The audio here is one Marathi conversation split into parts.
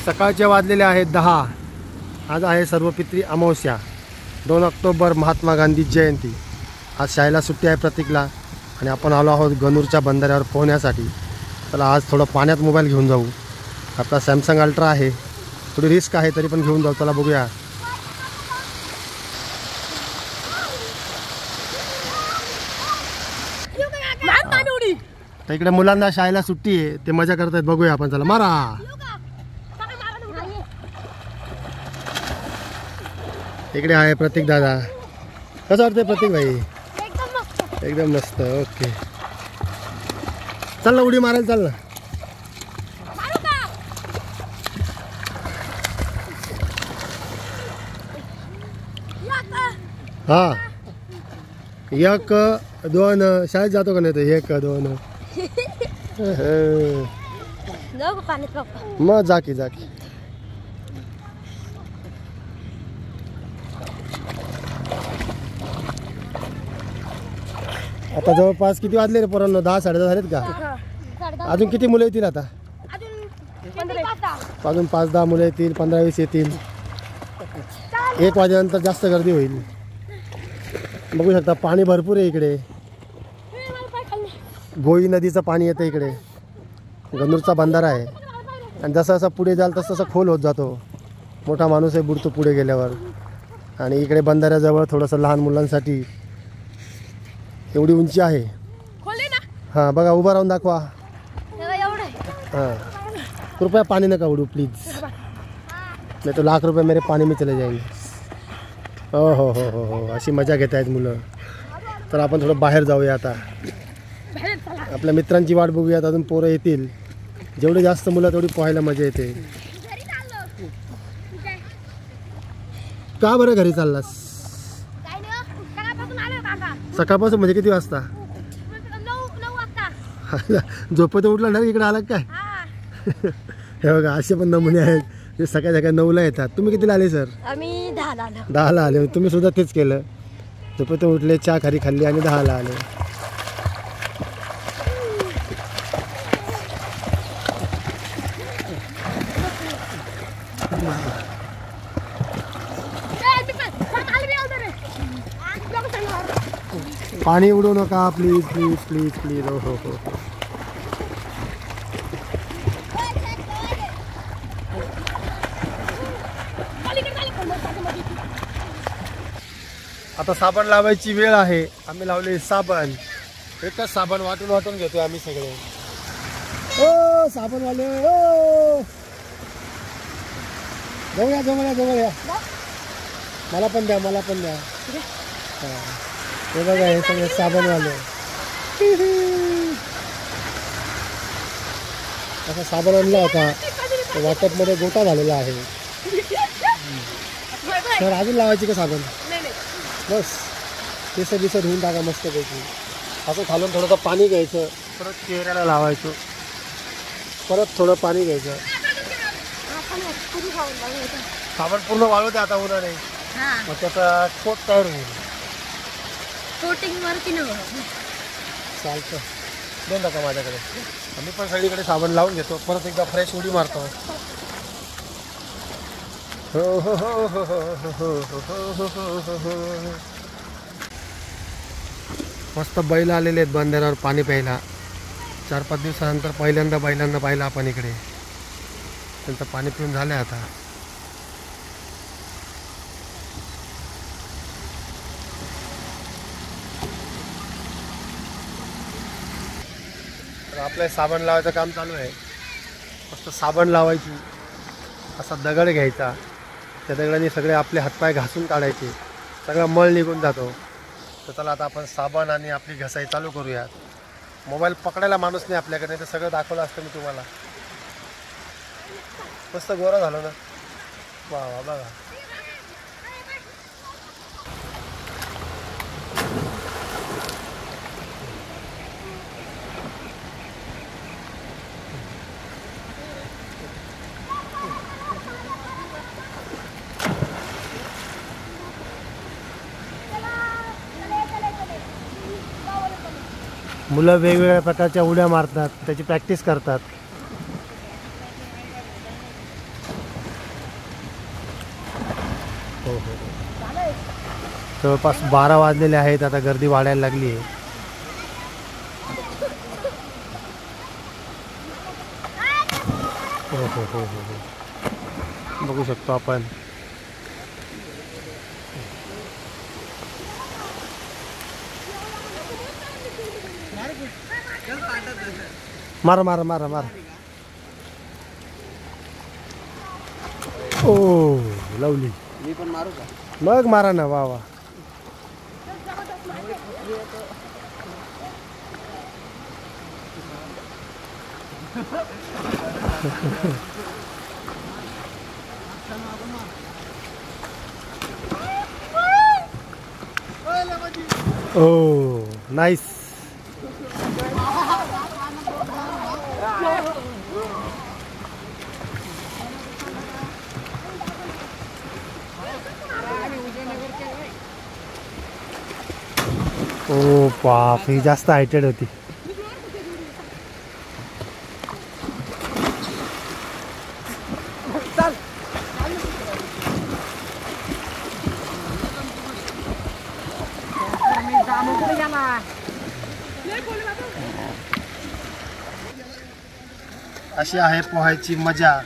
सकाळचे वाजलेले आहेत 10. आज आहे सर्वपित्री अमावस्या, 2 ऑक्टोबर महात्मा गांधी जयंती. आज शाळेला सुट्टी आहे प्रतीकला आणि आपण आलो आहोत गणूरच्या बंधाऱ्यावर पोहण्यासाठी. चला आज थोडं पाण्यात मोबाईल घेऊन जाऊ. आपला सॅमसंग अल्ट्रा आहे, थोडी रिस्क आहे तरी पण घेऊन जाऊ. चला बघूया. तर इकडे मुलांना शाळेला सुट्टी आहे, ते मजा करतायत. बघूया आपण. चला मारा. इकडे आहे प्रतीक दादा. कसं वाटतंय प्रतीक भाई? एकदम मस्त. ओके चल ना, उडी मारायला चाल ना. हा 1 2 शाळेत जातो का नाही? तर 1 2 मग जा की. आता जवळपास किती वाजले रे पोरांनो? 10 10:30 झालेत का? अजून किती मुलं येतील आता? अजून 5-10 मुलं येतील, 15-20 येतील. 1 वाजेनंतर जास्त गर्दी होईल. बघू शकता पाणी भरपूर आहे इकडे. भोई नदीचं पाणी येतं इकडे. गणूरचा बंधारा आहे आणि जसं जसं पुढे जाल तसं तसं खोल होत जातो. मोठा माणूस आहे बुडतो पुढे गेल्यावर. आणि इकडे बंधाऱ्याजवळ थोडंसं लहान मुलांसाठी एवढी उंची आहे. हां बघा, उभं राहून दाखवा. हां कृपया पाणी नका उडू प्लीज, नाही तो लाख रुपये मेरे पाणी में चले जाएंगे. हो हो हो हो हो, अशी मजा घेत आहेत मुलं. तर आपण थोडं बाहेर जाऊया आता. आपल्या मित्रांची वाट बघूयात. अजून पोरं येतील. जेवढे जास्त मुलं तेवढी पोहायला मजा येते. का बरं घरी चाललास? सकाळपासून म्हणजे किती वाजता? 9 झोपेत उठला ना इकडे आला काय? हे बघा असे पण नमुने आहेत जे सकाळी सकाळी 9ला येतात. तुम्ही कितीला आले सर? आम्ही 10ला. 10ला आले. तुम्ही सुद्धा तेच केलं. झोपेत उठले, चहा खारी खाल्ली आणि 10ला आले. पाणी उडवू नका प्लीज प्लीज प्लीज प्लीज. हो हो हो. आता साबण लावायची वेळ आहे. आम्ही लावले साबण. एकच साबण वाटून वाटून घेतोय आम्ही सगळे. ओ साबणवाले ओ, जवळ या. मला पण द्या. हे बघा हे सगळे साबणवाले. असा साबण आणला होता, वाटपमध्ये गोटा झालेला आहे. सर अजून लावायची का साबण? बस केस बिसर धुवून टाका मस्तपैकी. असं खालून थोडंसं पाणी घ्यायचं, परत चेहऱ्याला लावायचं, परत थोडं पाणी घ्यायचं. साबण पूर्ण वाळू द्या आता उन्हाने, मग त्याचा कोट तयार होईल. चालतं. देऊन टाका माझ्याकडे. आम्ही पण सगळीकडे साबण लावून घेतो. परत एकदा फ्रेश उडी मारतो. हो हो हो हो हो हो हो हो हो. मस्त बैल आलेले आहेत बंधाऱ्यावर पाणी प्यायला. 4-5 दिवसानंतर पहिल्यांदा बैलांना पाहिलं आपण इकडे. त्यांचं पाणी पिऊन झालं आता. आपलं साबण लावायचं काम चालू आहे. मस्त साबण लावायची. असा दगड घ्यायचा, त्या दगडाने सगळे आपले हातपाय घासून काढायचे, सगळा मळ निघून जातो. तर चला आता आपण साबण आणि आपली घसाई चालू करूयात. मोबाईल पकडायला माणूस नाही आपल्याकडे, तर सगळं दाखवलं असतं मी तुम्हाला. मस्त गोरा झालो ना. वा वा बघा. मुलं वेगवेगळ्या प्रकारच्या उड्या मारतात, त्याची प्रॅक्टिस करतात. हो हो. जवळपास 12 वाजलेले आहेत. आता गर्दी वाढायला लागली आहे. हो हो हो हो हो. बघू शकतो आपण. मारा मारा मारा मारा. Oh lovely. मी पण मारू का? मग मारा ना. वा वा. ओ नाईस. ओ बाप, ही जास्त हायटेड होती. अशी आहे पोहायची मजा.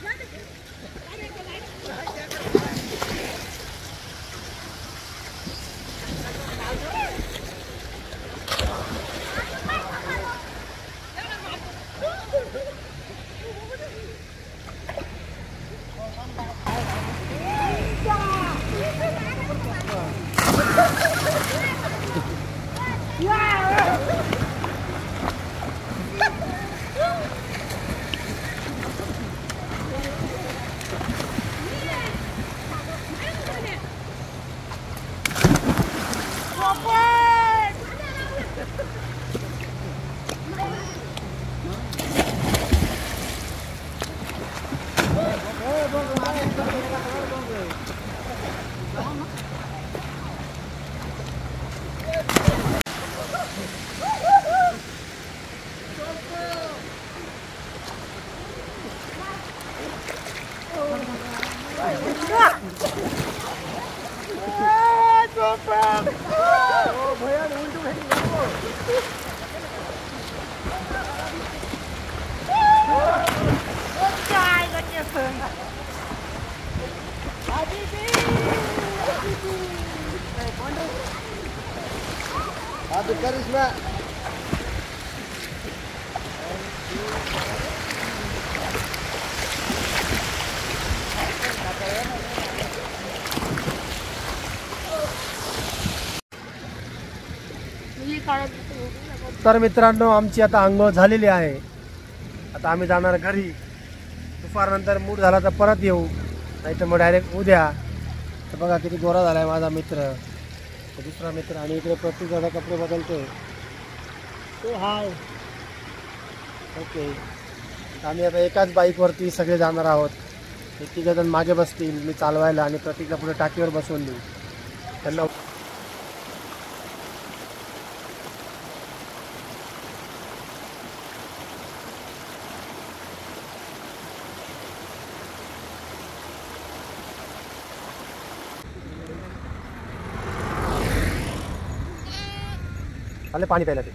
तर मित्रांनो, आमची आता अंघोळ झालेली आहे. आता आम्ही जाणार घरी. दुपारनंतर मूड झाला तर परत येऊ, नाही तर मग डायरेक्ट उद्या. तर बघा किती गोरा झाला आहे माझा मित्र, दुसरा मित्र. आणि इकडे प्रत्येक जण कपडे बदलतोय. तो हाय. ओके. आम्ही आता एकाच बाईकवरती सगळे जाणार आहोत. हे तिघजण मागे बसतील, मी चालवायला, आणि प्रत्येकला पुढे टाकीवर बसवून देऊ त्यांना. आले पाणी प्यायला ते.